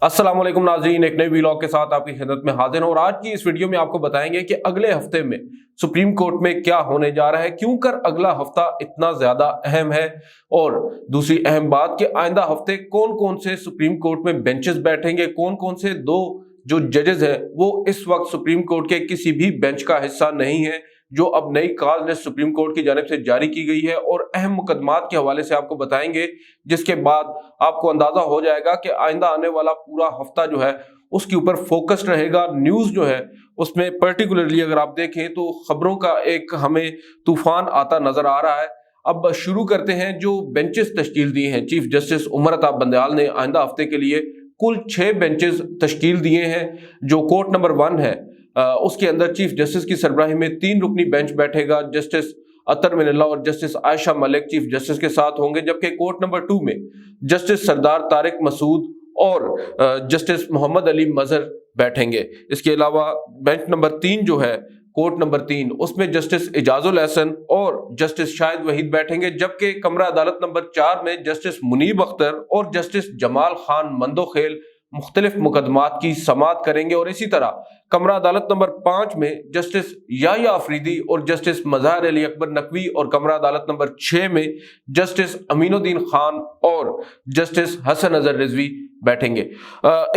अस्सलाम वालेकुम नाज़रीन, एक नए व्लॉग के साथ आपकी खिदमत में हाजिर हूं और आज की इस वीडियो में आपको बताएंगे कि अगले हफ्ते में सुप्रीम कोर्ट में क्या होने जा रहा है, क्यों कर अगला हफ्ता इतना ज्यादा अहम है। और दूसरी अहम बात कि आइंदा हफ्ते कौन कौन से सुप्रीम कोर्ट में बेंचेस बैठेंगे, कौन कौन से दो जो जजेस हैं वो इस वक्त सुप्रीम कोर्ट के किसी भी बेंच का हिस्सा नहीं है, जो अब नई कॉज लिस्ट सुप्रीम कोर्ट की जानिब से जारी की गई है और अहम मुकदमात के हवाले से आपको बताएंगे, जिसके बाद आपको अंदाजा हो जाएगा कि आइंदा आने वाला पूरा हफ्ता जो है उसके ऊपर फोकस रहेगा। न्यूज जो है उसमें पर्टिकुलरली अगर आप देखें तो खबरों का एक हमें तूफान आता नजर आ रहा है। अब शुरू करते हैं। जो बेंचेस तश्कील दिए हैं चीफ जस्टिस उमर अता बंदयाल ने आइंदा हफ्ते के लिए कुल 6 बेंचेस तश्कील दिए हैं। जो कोर्ट नंबर 1 है उसके अंदर चीफ जस्टिस की सरबराही में 3 रुकनी बेंच बैठेगा। जस्टिस अतर मिनल्ला और justice Ayesha Malik chief justice के साथ होंगे, जबकि कोर्ट नंबर 2 में जस्टिस सरदार तारिक मसूद और जस्टिस मोहम्मद अली मजहर बैठेंगे। इसके अलावा बेंच नंबर 3 जो है कोर्ट नंबर 3 उसमें जस्टिस इजाजुल एहसन और जस्टिस शाहिद वहीद बैठेंगे, जबकि कमरा अदालत नंबर 4 में जस्टिस मुनीब अख्तर और जस्टिस जमाल खान मंदोखेल मुख्तलिफ मुकदमात की समाअत करेंगे। और इसी तरह कमरा अदालत नंबर 5 में जस्टिस याह्या अफरीदी और जस्टिस मज़हर अली अकबर नकवी और कमरा अदालत नंबर 6 में जस्टिस अमीनुद्दीन खान और जस्टिस हसन अजहर रिजवी बैठेंगे।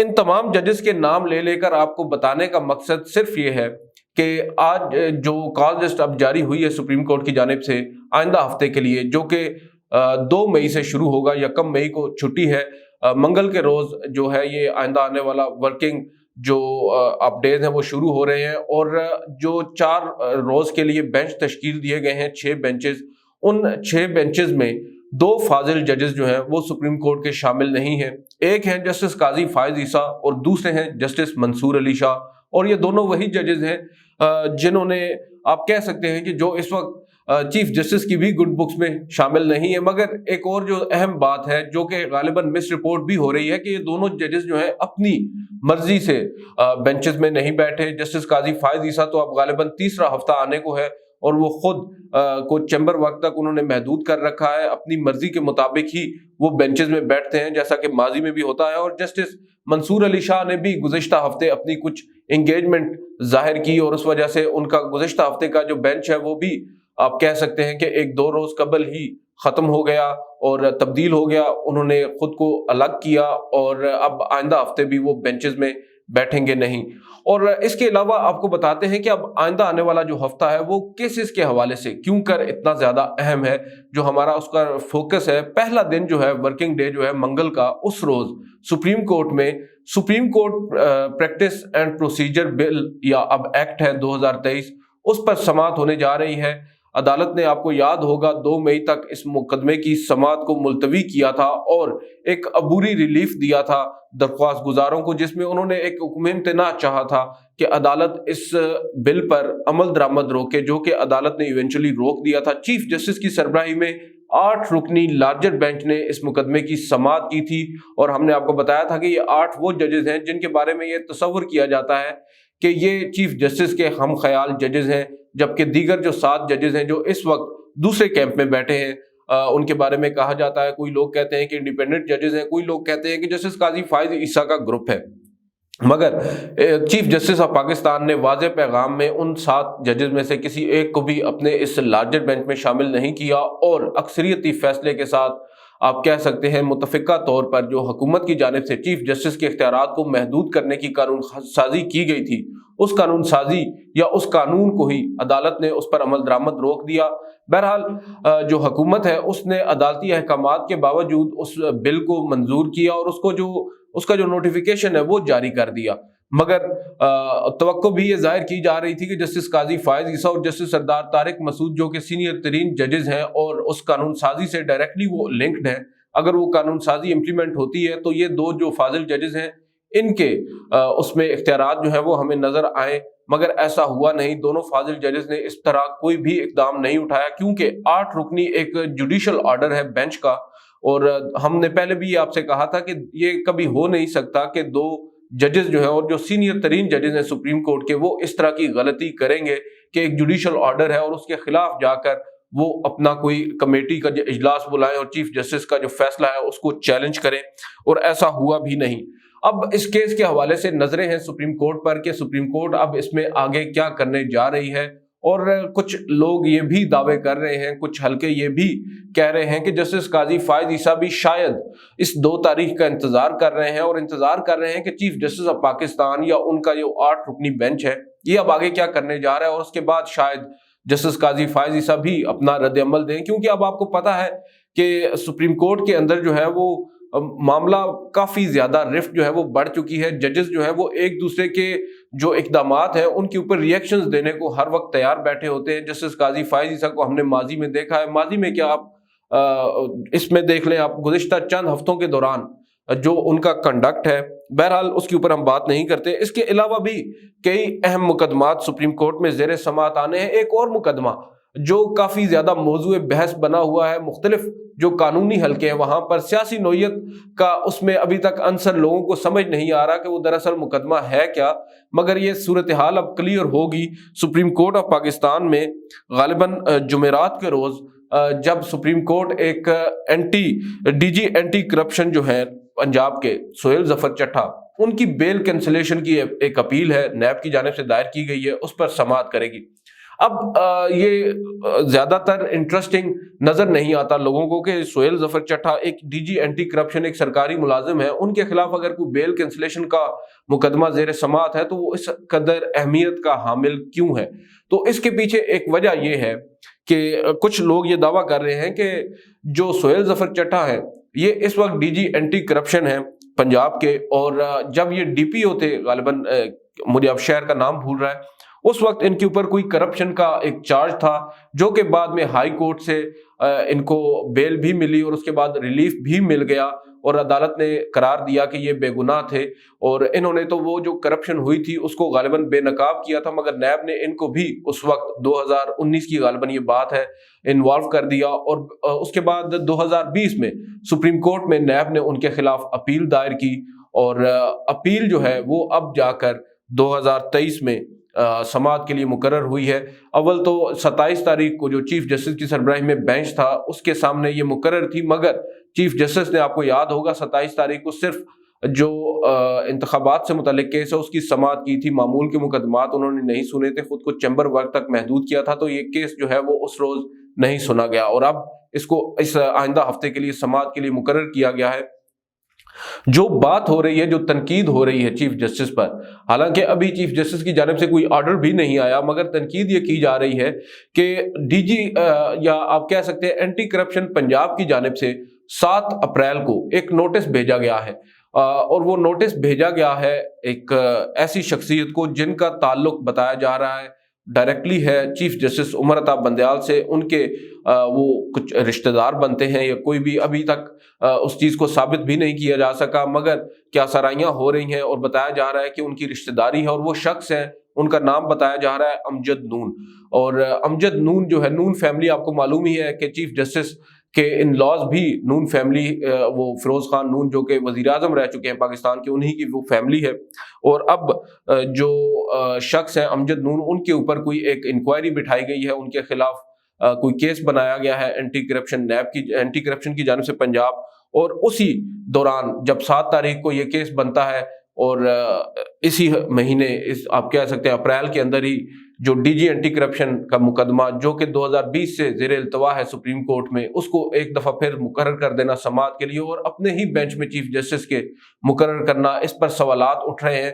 इन तमाम जजेस के नाम ले लेकर आपको बताने का मकसद सिर्फ ये है कि आज जो कॉज लिस्ट अब जारी हुई है सुप्रीम कोर्ट की जानिब से आइंदा हफ्ते के लिए, जो कि 2 मई से शुरू होगा, 1 मई को छुट्टी है, मंगल के रोज जो है ये आइंदा आने वाला वर्किंग जो अपडेट हैं वो शुरू हो रहे हैं। और जो 4 रोज के लिए बेंच तश्कील दिए गए हैं 6 बेंचेस, उन 6 बेंचेस में 2 फाजिल जजेस जो हैं वो सुप्रीम कोर्ट के शामिल नहीं हैं। एक हैं जस्टिस काजी फायज ईसा और दूसरे हैं जस्टिस मंसूर अली शाह। और ये दोनों वही जजेस हैं जिन्होंने आप कह सकते हैं कि जो इस वक्त चीफ जस्टिस की भी गुड बुक्स में शामिल नहीं है। मगर एक और जो अहम बात है जो कि गालिबन मिस रिपोर्ट भी हो रही है कि ये दोनों जजेस जो है अपनी मर्जी से बेंचेस में नहीं बैठे। जस्टिस काजी फायज ईसा तो अब गालिबन तीसरा हफ्ता आने को है और वो खुद को चैम्बर वक्त तक उन्होंने महदूद कर रखा है, अपनी मर्जी के मुताबिक ही वो बेंचेस में बैठते हैं जैसा कि माजी में भी होता है। और जस्टिस मंसूर अली शाह ने भी गुज़िश्ता हफ्ते अपनी कुछ एंगेजमेंट जाहिर की और उस वजह से उनका गुज़िश्ता हफ्ते का जो बेंच है वो भी आप कह सकते हैं कि 1-2 रोज कबल ही खत्म हो गया और तब्दील हो गया। उन्होंने खुद को अलग किया और अब आइंदा हफ्ते भी वो बेंचेस में बैठेंगे नहीं। और इसके अलावा आपको बताते हैं कि अब आइंदा आने वाला जो हफ्ता है वो केसेस के हवाले से क्यों कर इतना ज्यादा अहम है, जो हमारा उसका फोकस है। पहला दिन जो है वर्किंग डे जो है मंगल का, उस रोज सुप्रीम कोर्ट में supreme court practice and procedure bill या अब एक्ट है 2023, उस पर समाअत होने जा रही है। अदालत ने आपको याद होगा 2 मई तक इस मुकदमे की समाअत को मुलतवी किया था और एक अबूरी रिलीफ दिया था दरख्वास्त गुजारों को, जिसमें उन्होंने एक हुक्म इम्तना चाहा था कि अदालत इस बिल पर अमल दरामद रोके, जो कि अदालत ने इवेंचुअली रोक दिया था। चीफ जस्टिस की सरबराही में 8 रुकनी लार्जर बेंच ने इस मुकदमे की समाअत की थी और हमने आपको बताया था कि ये 8 वो जजेस हैं जिनके बारे में ये तस्वर किया जाता है कि ये चीफ जस्टिस के हम ख्याल जजेस हैं, जबकि दीगर जो 7 जजेस हैं जो इस वक्त दूसरे कैंप में बैठे हैं उनके बारे में कहा जाता है, कोई लोग कहते हैं कि इंडिपेंडेंट जजेस हैं, कोई लोग कहते हैं कि जस्टिस काजी फायज ईसा का ग्रुप है। मगर चीफ जस्टिस ऑफ पाकिस्तान ने वाज़े पैगाम में उन 7 जजेस में से किसी एक को भी अपने इस लार्जर बेंच में शामिल नहीं किया और अक्सरियती फैसले के साथ आप कह सकते हैं मुतफिका तौर पर जो हुकूमत की जानिब से चीफ जस्टिस के इख्तियारात को महदूद करने की कानून साजी की गई थी, उस कानून साजी या उस कानून को ही अदालत ने उस पर अमल दरामद रोक दिया। बहरहाल जो हुकूमत है उसने अदालती अहकामात के बावजूद उस बिल को मंजूर किया और उसका जो नोटिफिकेशन है वो जारी कर दिया। मगर तवक्को भी ये जाहिर की जा रही थी कि जस्टिस काजी फायज ईसा और जस्टिस सरदार तारिक मसूद जो कि सीनियर तरीन जजेस हैं और उस कानून साजी से डायरेक्टली वो लिंक्ड हैं, अगर वो कानून साजी इम्प्लीमेंट होती है तो ये 2 जो फाजिल जजेस हैं इनके उसमें इख्तियारात जो है वो हमें नजर आए। मगर ऐसा हुआ नहीं, दोनों फाजिल जजेस ने इस तरह कोई भी इकदाम नहीं उठाया, क्योंकि 8 रुकनी एक जुडिशल ऑर्डर है बेंच का। और हमने पहले भी आपसे कहा था कि ये कभी हो नहीं सकता कि 2 जजेस जो है और जो सीनियर तरीन जजेस हैं सुप्रीम कोर्ट के वो इस तरह की गलती करेंगे कि एक जुडिशल ऑर्डर है और उसके खिलाफ जाकर वो अपना कोई कमेटी का इजलास बुलाएं और चीफ जस्टिस का जो फैसला है उसको चैलेंज करें, और ऐसा हुआ भी नहीं। اب اس کیس کے حوالے سے نظریں ہیں سپریم کورٹ پر کہ سپریم کورٹ اب اس میں آگے کیا کرنے جا رہی ہے، اور کچھ لوگ یہ بھی دعوے کر رہے ہیں، کچھ حلقے یہ بھی کہہ رہے ہیں کہ جسٹس قاضی فائز عیسیٰ بھی شاید اس 2 تاریخ کا انتظار کر رہے ہیں، اور انتظار کر رہے ہیں کہ چیف جسٹس آف پاکستان یا ان کا جو 8 رکنی بینچ ہے یہ اب آگے کیا کرنے جا رہا ہے، اور اس کے بعد شاید جسٹس قاضی فائز عیسیٰ بھی اپنا رد عمل دیں، کیونکہ اب آپ کو پتا ہے کہ سپریم کورٹ کے اندر جو ہے وہ معاملہ کافی زیادہ رفٹ جو ہے وہ بڑھ چکی ہے۔ ججز جو ہے وہ ایک دوسرے کے جو اقدامات ہیں ان کے اوپر ریئیکشنز دینے کو ہر وقت تیار بیٹھے ہوتے ہیں۔ جسٹس قاضی فائز عیسیٰ کو ہم نے ماضی میں دیکھا ہے، ماضی میں کیا آپ اس میں دیکھ لیں، آپ گزشتہ چند ہفتوں کے دوران جو ان کا کنڈکٹ ہے، بہرحال اس کے اوپر ہم بات نہیں کرتے۔ اس کے علاوہ بھی کئی اہم مقدمات سپریم کورٹ میں زیر سماعت آنے ہیں۔ ایک اور مقدمہ جو کافی زیادہ موضوع بحث بنا ہوا ہے، مختلف جو قانونی حلقے ہیں وہاں پر سیاسی نوعیت کا اس میں ابھی تک عنصر لوگوں کو سمجھ نہیں آ رہا کہ وہ دراصل مقدمہ ہے کیا، مگر یہ صورتحال اب کلیئر ہوگی سپریم کورٹ آف پاکستان میں غالباً جمعرات کے روز، جب سپریم کورٹ ایک ڈی جی اینٹی کرپشن جو ہے پنجاب کے سہیل ظفر چٹھا، ان کی بیل کینسلیشن کی ایک اپیل ہے نیب کی جانب سے دائر کی گئی ہے، اس پر سماعت کرے گی۔ اب یہ زیادہ تر انٹرسٹنگ نظر نہیں آتا لوگوں کو کہ سہیل ظفر چٹھا ایک ڈی جی اینٹی کرپشن، ایک سرکاری ملازم ہے، ان کے خلاف اگر کوئی بیل کینسلیشن کا مقدمہ زیر سماعت ہے تو وہ اس قدر اہمیت کا حامل کیوں ہے؟ تو اس کے پیچھے ایک وجہ یہ ہے کہ کچھ لوگ یہ دعویٰ کر رہے ہیں کہ جو سہیل ظفر چٹھا ہے یہ اس وقت ڈی جی اینٹی کرپشن ہے پنجاب کے، اور جب یہ ڈی پی او تھے، غالباً مجھے اب شہر کا نام بھول رہا ہے، اس وقت ان کے اوپر کوئی کرپشن کا ایک چارج تھا، جو کہ بعد میں ہائی کورٹ سے ان کو بیل بھی ملی اور اس کے بعد ریلیف بھی مل گیا، اور عدالت نے قرار دیا کہ یہ بے گناہ تھے، اور انہوں نے تو وہ جو کرپشن ہوئی تھی اس کو غالباً بے نقاب کیا تھا، مگر نیب نے ان کو بھی اس وقت 2019 کی غالباً یہ بات ہے انوالو کر دیا، اور اس کے بعد 2020 میں سپریم کورٹ میں نیب نے ان کے خلاف اپیل دائر کی، اور اپیل جو ہے وہ اب جا کر 2023 میں سماعت کے لیے مقرر ہوئی ہے۔ اول تو 27 تاریخ کو جو چیف جسٹس کی سربراہی میں بینچ تھا اس کے سامنے یہ مقرر تھی، مگر چیف جسٹس نے، آپ کو یاد ہوگا، 27 تاریخ کو صرف جو انتخابات سے متعلق کیس ہے اس کی سماعت کی تھی، معمول کے مقدمات انہوں نے نہیں سنے تھے، خود کو چیمبر ورک تک محدود کیا تھا، تو یہ کیس جو ہے وہ اس روز نہیں سنا گیا، اور اب اس کو اس آئندہ ہفتے کے لیے سماعت کے لیے مقرر کیا گیا ہے۔ جو بات ہو رہی ہے، جو تنقید ہو رہی ہے چیف جسٹس پر، حالانکہ ابھی چیف جسٹس کی جانب سے کوئی آرڈر بھی نہیں آیا، مگر تنقید یہ کی جا رہی ہے کہ ڈی جی یا آپ کہہ سکتے ہیں اینٹی کرپشن پنجاب کی جانب سے 7 اپریل کو ایک نوٹس بھیجا گیا ہے، اور وہ نوٹس بھیجا گیا ہے ایک ایسی شخصیت کو جن کا تعلق بتایا جا رہا ہے ڈائریکٹلی ہے چیف جسٹس عمر عطا بندیال سے، ان کے وہ کچھ رشتہ دار بنتے ہیں یا کوئی بھی، ابھی تک اس چیز کو ثابت بھی نہیں کیا جا سکا، مگر کیا سرائیاں ہو رہی ہیں اور بتایا جا رہا ہے کہ ان کی رشتہ داری ہے، اور وہ شخص ہیں، ان کا نام بتایا جا رہا ہے امجد نون، اور امجد نون جو ہے، نون فیملی آپ کو معلوم ہی ہے کہ چیف جسٹس کہ ان لاز بھی نون فیملی، وہ فیروز خان نون جو کہ وزیر اعظم رہ چکے ہیں پاکستان کے، انہی کی وہ فیملی ہے، اور اب جو شخص ہیں امجد نون، ان کے اوپر کوئی ایک انکوائری بٹھائی گئی ہے، ان کے خلاف کوئی کیس بنایا گیا ہے اینٹی کرپشن، نیب کی اینٹی کرپشن کی جانب سے پنجاب، اور اسی دوران جب 7 تاریخ کو یہ کیس بنتا ہے، اور اسی مہینے آپ کہہ سکتے ہیں اپریل کے اندر ہی جو ڈی جی اینٹی کرپشن کا مقدمہ جو کہ 2020 سے زیر التوا ہے سپریم کورٹ میں، اس کو ایک دفعہ پھر مقرر کر دینا سماعت کے لیے، اور اپنے ہی بینچ میں چیف جسٹس کے مقرر کرنا، اس پر سوالات اٹھ رہے ہیں،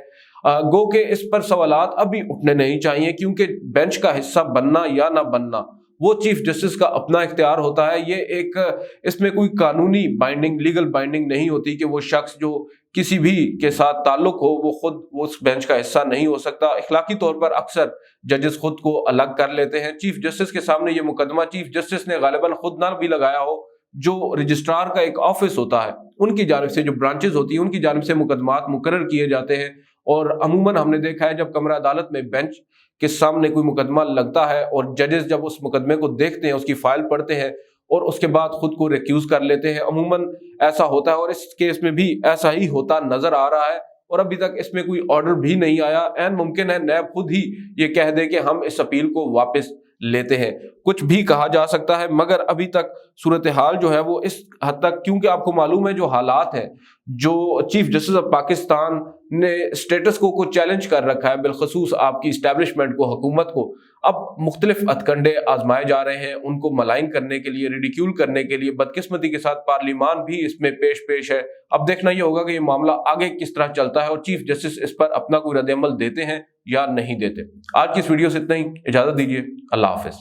گو کہ اس پر سوالات ابھی اٹھنے نہیں چاہیے، کیونکہ بینچ کا حصہ بننا یا نہ بننا وہ چیف جسٹس کا اپنا اختیار ہوتا ہے، یہ ایک اس میں کوئی قانونی بائنڈنگ، لیگل بائنڈنگ نہیں ہوتی کہ وہ شخص جو کسی بھی کے ساتھ تعلق ہو وہ خود اس بینچ کا حصہ نہیں ہو سکتا۔ اخلاقی طور پر اکثر ججز خود کو الگ کر لیتے ہیں۔ چیف جسٹس کے سامنے یہ مقدمہ چیف جسٹس نے غالباً خود نہ بھی لگایا ہو، جو رجسٹرار کا ایک آفس ہوتا ہے ان کی جانب سے، جو برانچز ہوتی ہیں ان کی جانب سے مقدمات مقرر کیے جاتے ہیں، اور عموماً ہم نے دیکھا ہے جب کمرہ عدالت میں بینچ کے سامنے کوئی مقدمہ لگتا ہے اور ججز جب اس مقدمے کو دیکھتے ہیں، اس کی فائل پڑھتے ہیں اور اس کے بعد خود کو ریکیوز کر لیتے ہیں، عموماً ایسا ہوتا ہے، اور اس کیس میں بھی ایسا ہی ہوتا نظر آ رہا ہے، اور ابھی تک اس میں کوئی آرڈر بھی نہیں آیا۔ عین ممکن ہے نیب خود ہی یہ کہہ دے کہ ہم اس اپیل کو واپس लेते हैं। कुछ भी कहा जा सकता है, मगर अभी तक सूरत हाल जो है वो इस हद तक, क्योंकि आपको मालूम है जो हालात है, जो चीफ जस्टिस ऑफ पाकिस्तान ने स्टेटस को चैलेंज कर रखा है, बिलखसूस आपकी इस्टेब्लिशमेंट को, हुकूमत को, अब मुख्तलिफ हथकंडे आजमाए जा रहे हैं उनको मलाइन करने के लिए, रिडिक्यूल करने के लिए। बदकिस्मती के साथ पार्लिमान भी इसमें पेश है। अब देखना ये होगा कि ये मामला आगे किस तरह चलता है और चीफ जस्टिस इस पर अपना कोई रद्द-ए-अमल देते हैं या नहीं देते। आज की इस वीडियो से इतना ही, इजाजत दीजिए, अल्लाह हाफिज।